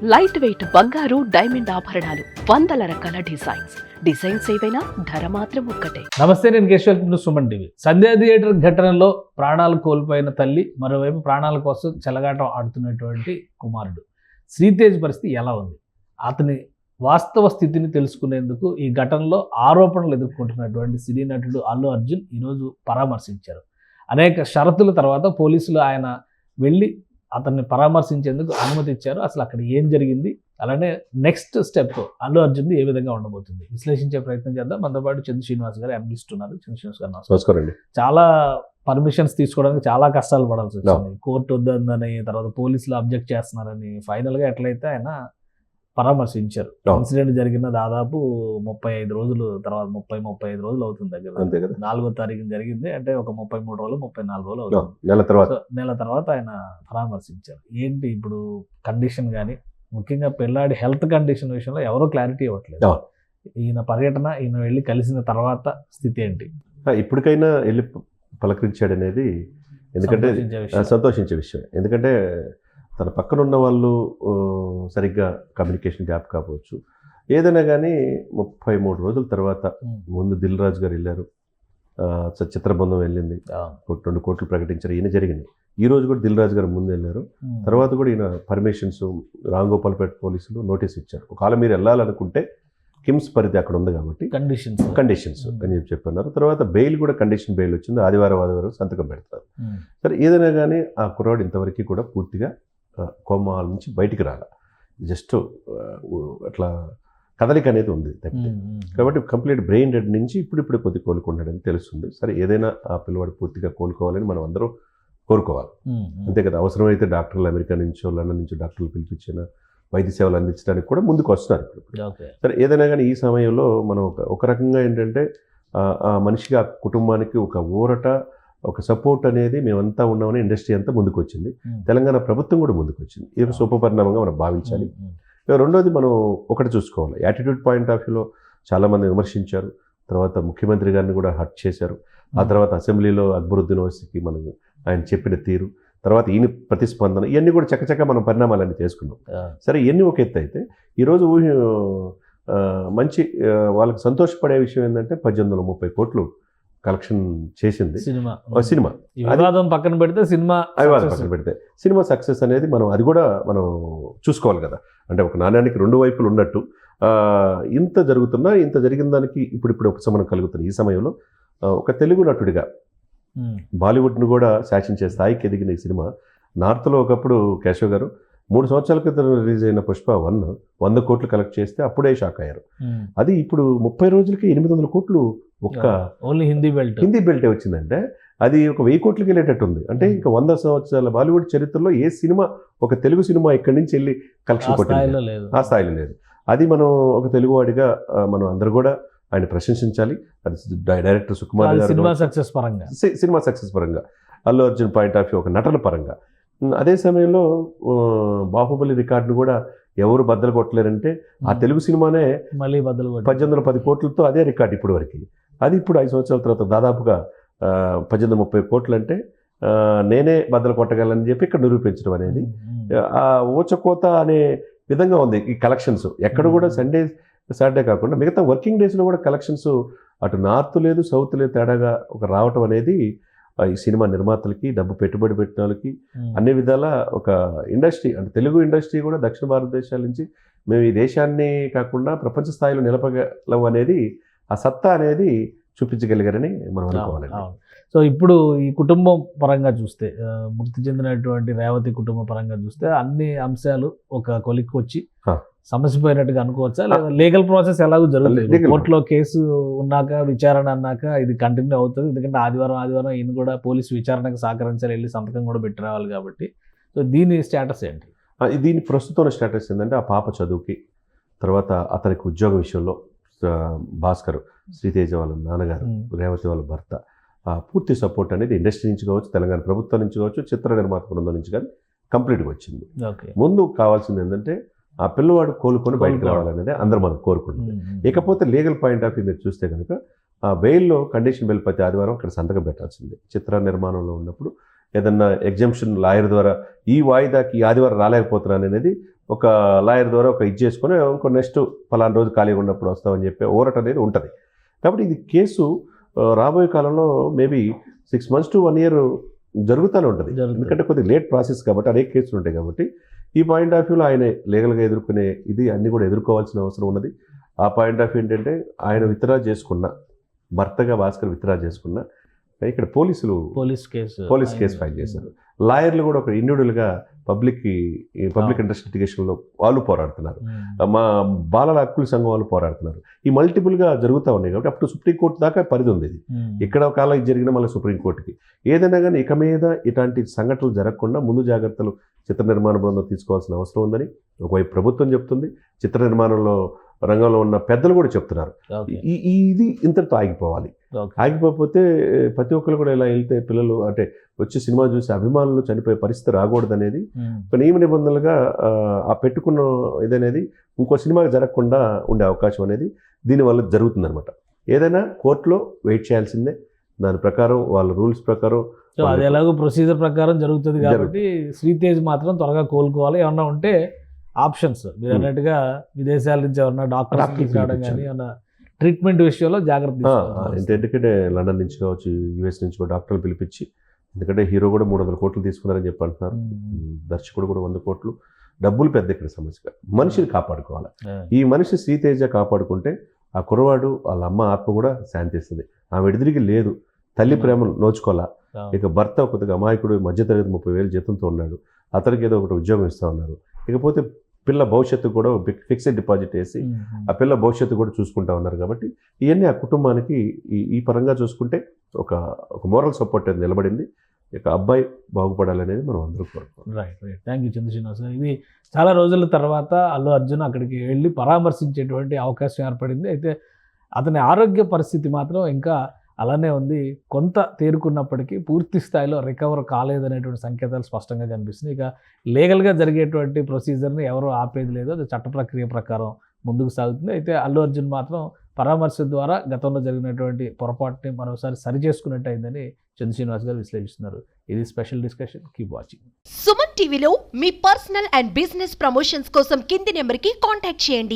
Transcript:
Light weight బంగారు diamond ఆభరణాలు వందల రకాల డిజైన్స్ ఏవైనా ధర మాత్రం ఒక్కటే. నమస్తే, నేను కేశవ్ సుమన్ టీవీ. సంధ్యా థియేటర్ ఘటనలో ప్రాణాలు కోల్పోయిన తల్లి, మరోవైపు ప్రాణాల కోసం చెలగాటం ఆడుతున్నటువంటి కుమారుడు శ్రీతేజ్ పరిస్థితి ఎలా ఉంది? అతని వాస్తవ స్థితిని తెలుసుకునేందుకు ఈ ఘటనలో ఆరోపణలు ఎదుర్కొంటున్నటువంటి సినీ నటుడు అల్లు అర్జున్ ఈరోజు పరామర్శించారు. అనేక షరతుల తర్వాత పోలీసులు ఆయన వెళ్ళి అతన్ని పరామర్శించేందుకు అనుమతి ఇచ్చారు. అసలు అక్కడ ఏం జరిగింది, అలానే నెక్స్ట్ స్టెప్ అల్లు అర్జున్ ఏ విధంగా ఉండబోతుంది విశ్లేషించే ప్రయత్నం చేద్దాం. మనతో పాటు చంద్ర శ్రీనివాస్ గారు అనలిస్ట్ ఉన్నారు. చంద్ర శ్రీనివాస్ గారు నమస్కారం అండి. చాలా పర్మిషన్స్ తీసుకోవడానికి చాలా కష్టాలు పడాల్సి వచ్చింది. కోర్టు వద్దని, తర్వాత పోలీసులు అబ్జెక్ట్ చేస్తున్నారని, ఫైనల్గా ఎట్లయితే ఆయన పరామర్శించారు. ఇన్సిడెంట్ జరిగిన దాదాపు 35 రోజులు తర్వాత 35 రోజులు అవుతుంది దగ్గర. 4వ తారీఖున జరిగింది అంటే ఒక 33 రోజులు 34 రోజులు అవుతుంది. నెల తర్వాత ఆయన పరామర్శించారు. ఏంటి ఇప్పుడు కండిషన్ కానీ, ముఖ్యంగా పిల్లాడి హెల్త్ కండిషన్ విషయంలో ఎవరో క్లారిటీ ఇవ్వట్లేదు. ఈయన పర్యటన, ఈయన వెళ్ళి కలిసిన తర్వాత స్థితి ఏంటి? ఇప్పటికైనా వెళ్ళి పలకరించాడు అనేది ఎందుకంటే సంతోషించే విషయం. ఎందుకంటే తన పక్కన ఉన్న వాళ్ళు సరిగ్గా కమ్యూనికేషన్ గ్యాప్ కావచ్చు, ఏదైనా కానీ 33 రోజుల తర్వాత ముందు దిల్ రాజు గారు వెళ్ళారు, చిత్రబృందం వెళ్ళింది, 2 కోట్లు ప్రకటించారు, ఈయన జరిగింది. ఈ రోజు కూడా దిల్ రాజు గారు ముందు వెళ్ళారు. తర్వాత కూడా ఈయన పర్మిషన్స్ రాంగోపాల్పేట పోలీసులు నోటీస్ ఇచ్చారు. ఒకవేళ మీరు వెళ్ళాలనుకుంటే కిమ్స్ పరిధి అక్కడ ఉంది కాబట్టి కండిషన్స్ అని చెప్పన్నారు. తర్వాత బెయిల్ కూడా కండిషన్ బెయిల్ వచ్చింది. ఆదివారం సంతకం పెడతారు. సరే, ఏదైనా కానీ ఆ కుర్రాడు ఇంతవరకు కూడా పూర్తిగా కోమా నుంచి బయటికి రాల, జస్ట్ అట్లా కదలిక అనేది ఉంది తప్పితే. కాబట్టి కంప్లీట్ బ్రెయిన్ డెడ్ నుంచి ఇప్పుడు కొద్ది కోలుకున్నాడని తెలుస్తుంది. సరే, ఏదైనా ఆ పిల్లవాడు పూర్తిగా కోలుకోవాలని మనం అందరూ కోరుకోవాలి, అంతే కదా. అవసరమైతే డాక్టర్లు అమెరికా నుంచో లండన్ నుంచో డాక్టర్లు పిలిపించిన వైద్య సేవలు అందించడానికి కూడా ముందుకు వస్తున్నారు ఇప్పుడు. సరే, ఏదైనా కానీ ఈ సమయంలో మనం ఒక రకంగా ఏంటంటే ఆ మనిషికి, ఆ కుటుంబానికి ఒక ఊరట, ఒక సపోర్ట్ అనేది మేమంతా ఉన్నామని ఇండస్ట్రీ అంతా ముందుకు వచ్చింది. తెలంగాణ ప్రభుత్వం కూడా ముందుకు వచ్చింది. ఇది శుభపరిణామంగా మనం భావించాలి. రెండోది, మనం ఒకటి చూసుకోవాలి, యాటిట్యూడ్ పాయింట్ ఆఫ్ వ్యూలో చాలామంది విమర్శించారు. తర్వాత ముఖ్యమంత్రి గారిని కూడా హర్ట్ చేశారు. ఆ తర్వాత అసెంబ్లీలో అక్బరుద్దీన్ ఓవైసీకి మనం ఆయన చెప్పిన తీరు, తర్వాత ఈయన ప్రతిస్పందన, ఇవన్నీ కూడా చక్కచక్క మనం పరిణామాలన్నీ చేసుకున్నాం. సరే, ఇవన్నీ ఒక ఎత్తు అయితే ఈరోజు మంచి వాళ్ళకి సంతోషపడే విషయం ఏంటంటే 1830 కోట్లు కలెక్షన్ చేసింది సినిమా. వివాదం పక్కన పెడితే సినిమా సక్సెస్ అనేది అది కూడా మనం చూసుకోవాలి కదా. అంటే ఒక నాణ్యానికి 2 వైపులు ఉన్నట్టు ఇంత జరిగిన దానికి ఇప్పుడు ఉపశమనం కలుగుతుంది. ఈ సమయంలో ఒక తెలుగు నటుడిగా బాలీవుడ్ను కూడా శాసించే స్థాయికి ఎదిగిన ఈ సినిమా నార్త్లో ఒకప్పుడు కేశవ్ గారు 3 సంవత్సరాల క్రితం రిలీజ్ అయిన పుష్ప 100 కోట్లు కలెక్ట్ చేస్తే అప్పుడే షాక్ అయ్యారు. అది ఇప్పుడు 30 రోజులకి 800 కోట్లు ఓన్లీ హిందీ బెల్టే వచ్చిందంటే అది ఒక 1000 కోట్లకి వెళ్ళేటట్టు ఉంది. అంటే ఇంకా 100 సంవత్సరాల బాలీవుడ్ చరిత్రలో ఏ సినిమా, ఒక తెలుగు సినిమా ఇక్కడి నుంచి వెళ్ళి కలెక్షన్ కొట్టింది ఆ స్థాయిలో లేదు. అది మనం ఒక తెలుగువాడిగా మనం అందరూ కూడా ఆయన ప్రశంసించాలి. అది డైరెక్టర్ సుకుమార్ గారు సినిమా సక్సెస్ పరంగా, Allu Arjun point of view ఒక నటన పరంగా. అదే సమయంలో బాహుబలి రికార్డును కూడా ఎవరు బద్దలు కొట్టలేరంటే ఆ తెలుగు సినిమానే మళ్ళీ 1810 కోట్లతో అదే రికార్డు ఇప్పటి వరకు. అది ఇప్పుడు 5 సంవత్సరాల తర్వాత దాదాపుగా 1830 కోట్లు అంటే నేనే బద్దలు కొట్టగలని చెప్పి ఇక్కడ నిరూపించడం అనేది ఆ ఊచకోత అనే విధంగా ఉంది. ఈ కలెక్షన్స్ ఎక్కడ కూడా సాటర్డే కాకుండా మిగతా వర్కింగ్ డేస్లో కూడా కలెక్షన్స్ అటు నార్త్ లేదు సౌత్ లేదు తేడాగా ఒక రావటం అనేది ఈ సినిమా నిర్మాతలకి, డబ్బు పెట్టుబడి పెట్టిన వాళ్ళకి అన్ని విధాల ఒక ఇండస్ట్రీ, అంటే తెలుగు ఇండస్ట్రీ కూడా దక్షిణ భారతదేశాల నుంచి మేము ఈ దేశాన్ని కాకుండా ప్రపంచ స్థాయిలో నిలపగలం అనేది, ఆ సత్తా అనేది చూపించగలిగారని మనం అనుకోవాలండి. సో ఇప్పుడు ఈ కుటుంబం పరంగా చూస్తే, మృతి చెందినటువంటి రేవతి కుటుంబ పరంగా చూస్తే అన్ని అంశాలు ఒక కొలిక్కి వచ్చి సమసిపోయినట్టుగా అనుకోవచ్చా, లేదా లీగల్ ప్రాసెస్ ఎలాగో జరుగుతుంది? కోర్టులో కేసు ఉన్నాక, విచారణ అన్నాక ఇది కంటిన్యూ అవుతుంది. ఎందుకంటే ఆదివారం ఈయన కూడా పోలీసు విచారణకు సహకరించాలి, వెళ్ళి సంతకం కూడా పెట్టి రావాలి కాబట్టి. సో దీని స్టేటస్ ఏంటి? దీని ప్రస్తుతం స్టేటస్ ఏంటంటే, ఆ పాప చదువుకి, తర్వాత అతనికి ఉద్యోగం విషయంలో భాస్కర్, శ్రీతేజ వాళ్ళ నాన్నగారు, రేవతి వాళ్ళ భర్త పూర్తి సపోర్ట్ అనేది ఇండస్ట్రీ నుంచి కావచ్చు, తెలంగాణ ప్రభుత్వం నుంచి కావచ్చు, చిత్ర నిర్మాత బృందం నుంచి కానీ కంప్లీట్గా వచ్చింది. ముందు కావాల్సింది ఏంటంటే ఆ పిల్లవాడు కోలుకొని బయటకు రావాలనేది అందరూ మనం కోరుకుంటుంది. ఇకపోతే లీగల్ పాయింట్ ఆఫ్ వ్యూ మీరు చూస్తే కనుక ఆ బెయిల్లో కండిషన్ బెయిల్ ప్రతి ఆదివారం అక్కడ సంతకం పెట్టాల్సింది. చిత్ర నిర్మాణంలో ఉన్నప్పుడు ఏదన్నా ఎగ్జామ్షన్ లాయర్ ద్వారా ఈ వాయిదాకి ఈ ఆదివారం రాలేకపోతున్నాను అనేది ఒక లాయర్ ద్వారా ఒక ఇది చేసుకొని ఇంకో నెక్స్ట్ పలానా రోజు ఖాళీగా ఉన్నప్పుడు వస్తామని చెప్పి ఓరట్ అనేది ఉంటుంది. కాబట్టి ఇది కేసు రాబోయే కాలంలో మేబీ 6 months to 1 year జరుగుతూనే ఉంటుంది. ఎందుకంటే కొద్దిగా లేట్ ప్రాసెస్ కాబట్టి అనేక కేసులు ఉంటాయి కాబట్టి ఈ పాయింట్ ఆఫ్ వ్యూలో ఆయన లీగల్గా ఎదుర్కొనే ఇది అన్నీ కూడా ఎదుర్కోవాల్సిన అవసరం ఉన్నది. ఆ పాయింట్ ఆఫ్ వ్యూ ఏంటంటే ఆయన విత్డ్రా చేసుకున్న భర్తగా భాస్కర్ విత్డ్రా చేసుకున్న ఇక్కడ పోలీస్ కేసు ఫైల్ చేశారు. లాయర్లు కూడా ఒక ఇండివిజువల్గా పబ్లిక్ ఇంట్రెస్ట్ లిటిగేషన్లో వాళ్ళు పోరాడుతున్నారు, మా బాలల హక్కుల సంఘం వాళ్ళు పోరాడుతున్నారు. ఈ మల్టిపుల్గా జరుగుతూ ఉన్నాయి కాబట్టి అప్పుడు సుప్రీంకోర్టు దాకా పరిధి ఉంది. ఇది ఇక్కడ ఒక ఇది జరిగిన మళ్ళీ సుప్రీంకోర్టుకి ఏదైనా కానీ ఇక మీద ఇట్లాంటి సంఘటనలు జరగకుండా ముందు జాగ్రత్తలు చిత్ర నిర్మాణ బృందం తీసుకోవాల్సిన అవసరం ఉందని ఒకవైపు ప్రభుత్వం చెప్తుంది, చిత్ర నిర్మాణంలో రంగంలో ఉన్న పెద్దలు కూడా చెప్తున్నారు. ఇది ఇంతటితో ఆగిపోవాలి. ఆగిపోతే ప్రతి ఒక్కరు కూడా ఇలా వెళ్తే పిల్లలు అంటే వచ్చి సినిమా చూసి అభిమానులు చనిపోయే పరిస్థితి రాకూడదు అనేది ఒక నియమ నిబంధనలుగా ఆ పెట్టుకున్న ఇదనేది ఇంకో సినిమాకి జరగకుండా ఉండే అవకాశం అనేది దీనివల్ల జరుగుతుందన్నమాట. ఏదైనా కోర్టులో వెయిట్ చేయాల్సిందే, దాని ప్రకారం వాళ్ళ రూల్స్ ప్రకారం అది ఎలాగో ప్రొసీజర్ ప్రకారం జరుగుతుంది కాబట్టి శ్రీతేజ్ మాత్రం త్వరగా కోలుకోవాలి. ఏమన్నా ఉంటే ఆప్షన్స్ మీరు అన్నట్టుగా విదేశాల నుంచి ఎవరన్నా డాక్టర్స్ తీసుకురావడం కానీ ఏమన్నా ట్రీట్మెంట్ విషయంలో జాగ్రత్త. ఎందుకంటే లండన్ నుంచి కావచ్చు, యూఎస్ నుంచి కూడా డాక్టర్లు పిలిపించి, ఎందుకంటే హీరో కూడా 300 కోట్లు తీసుకున్నారని చెప్పి అంటున్నారు, దర్శకుడు కూడా 100 కోట్లు. డబ్బులు పెద్ద ఇక్కడ సమస్య, మనిషిని కాపాడుకోవాలి. ఈ మనిషి శ్రీతేజ కాపాడుకుంటే ఆ కుర్రవాడు వాళ్ళ అమ్మ ఆత్మ కూడా శాంతిస్తుంది. ఆమె విడిదిరిగి లేదు, తల్లి ప్రేమను నోచుకోవాలా. ఇక భర్త కొద్దిగా అమాయకుడు, మధ్యతరగతి 30,000 జీతంతో ఉన్నాడు, అతనికి ఏదో ఒకటి ఉద్యోగం ఇస్తా ఉన్నారు. ఇకపోతే పిల్ల భవిష్యత్తు కూడా ఫిక్స్డ్ డిపాజిట్ వేసి ఆ పిల్ల భవిష్యత్తు కూడా చూసుకుంటా ఉన్నారు. కాబట్టి ఇవన్నీ ఆ కుటుంబానికి ఈ పరంగా చూసుకుంటే ఒక మోరల్ సపోర్ట్ అనేది నిలబడింది. ఇక అబ్బాయి బాగుపడాలనేది మనం అందరూ కోరుకుంటాం. రైట్. థ్యాంక్ యూ చంద్ర శ్రీనివాస్ గారు. ఇది చాలా రోజుల తర్వాత అల్లు అర్జున్ అక్కడికి వెళ్ళి పరామర్శించేటువంటి అవకాశం ఏర్పడింది. అయితే అతని ఆరోగ్య పరిస్థితి మాత్రం ఇంకా అలానే ఉంది. కొంత తేరుకున్నప్పటికీ పూర్తి స్థాయిలో రికవర్ కాలేదనేటువంటి సంకేతాలు స్పష్టంగా కనిపిస్తుంది. ఇక లీగల్గా జరిగేటువంటి ప్రొసీజర్ని ఎవరూ ఆపేది లేదు, అది చట్ట ప్రక్రియ ప్రకారం ముందుకు సాగుతుంది. అయితే అల్లు అర్జున్ మాత్రం పరామర్శ ద్వారా గతంలో జరిగినటువంటి పొరపాటుని మరోసారి సరి చేసుకున్నట్టు అయిందని చంద్ర శ్రీనివాస్ గారు విశ్లేషిస్తున్నారు. ఇది special discussion. Keep watching. Suman టీవీలో మీ పర్సనల్ అండ్ బిజినెస్ ప్రమోషన్స్ కోసం కింది నెంబర్కి కాంటాక్ట్ చేయండి.